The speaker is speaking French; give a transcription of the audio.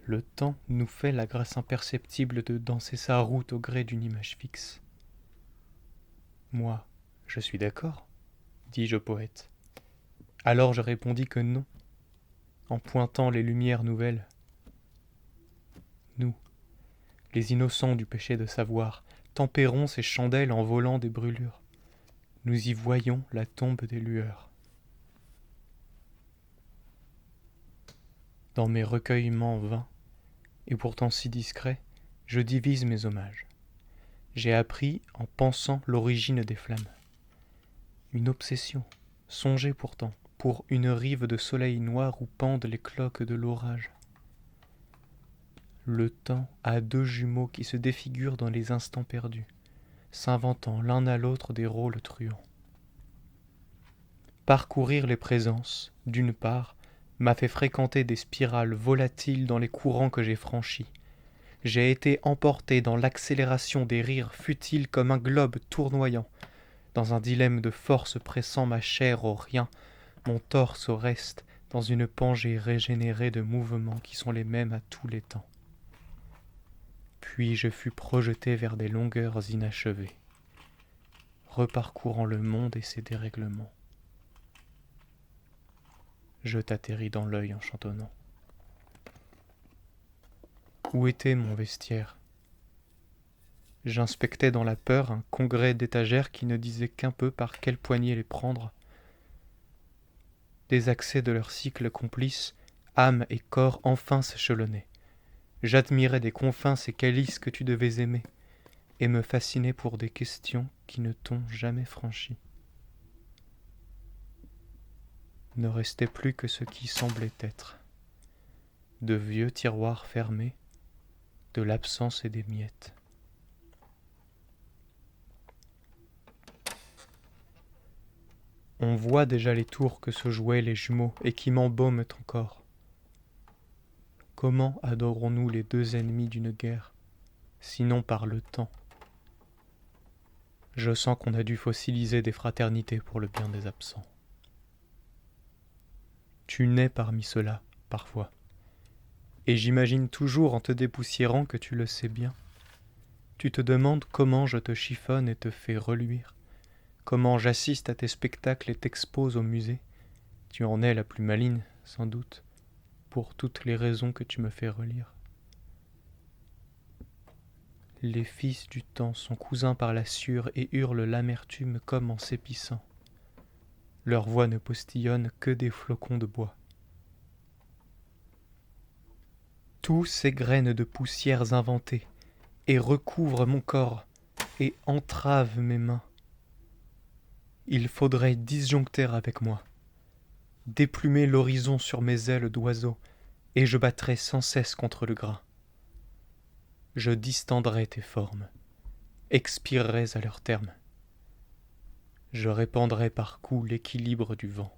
Le temps nous fait la grâce imperceptible de danser sa route au gré d'une image fixe. Moi, je suis d'accord, dis-je au poète. Alors je répondis que non, en pointant les lumières nouvelles. Nous, les innocents du péché de savoir, tempérons ces chandelles en volant des brûlures. Nous y voyons la tombe des lueurs. Dans mes recueillements vains, et pourtant si discrets, je divise mes hommages. J'ai appris en pensant l'origine des flammes. Une obsession, songée pourtant, pour une rive de soleil noir où pendent les cloques de l'orage. Le temps a deux jumeaux qui se défigurent dans les instants perdus, s'inventant l'un à l'autre des rôles truands. Parcourir les présences, d'une part, m'a fait fréquenter des spirales volatiles dans les courants que j'ai franchis. J'ai été emporté dans l'accélération des rires futiles comme un globe tournoyant, dans un dilemme de force pressant ma chair au rien, mon torse au reste, dans une pangée régénérée de mouvements qui sont les mêmes à tous les temps. Puis je fus projeté vers des longueurs inachevées, reparcourant le monde et ses dérèglements. Je t'atterris dans l'œil en chantonnant. Où était mon vestiaire ? J'inspectais dans la peur un congrès d'étagères qui ne disait qu'un peu par quelle poignée les prendre. Des accès de leur cycle complice, âme et corps enfin s'échelonnaient. J'admirais des confins ces calices que tu devais aimer, et me fascinais pour des questions qui ne t'ont jamais franchi. Ne restait plus que ce qui semblait être, de vieux tiroirs fermés, de l'absence et des miettes. On voit déjà les tours que se jouaient les jumeaux et qui m'embaument encore. Comment adorons-nous les deux ennemis d'une guerre, sinon par le temps ? Je sens qu'on a dû fossiliser des fraternités pour le bien des absents. Tu nais parmi ceux-là, parfois, et j'imagine toujours en te dépoussiérant que tu le sais bien. Tu te demandes comment je te chiffonne et te fais reluire, comment j'assiste à tes spectacles et t'expose au musée. Tu en es la plus maligne, sans doute, pour toutes les raisons que tu me fais relire. Les fils du temps sont cousins par la sueur et hurlent l'amertume comme en s'épissant. Leur voix ne postillonne que des flocons de bois. Tous ces graines de poussières inventées et recouvrent mon corps et entravent mes mains. Il faudrait disjoncter avec moi, déplumer l'horizon sur mes ailes d'oiseau, et je battrais sans cesse contre le grain. Je distendrais tes formes, expirerais à leur terme. Je répandrais par coups l'équilibre du vent.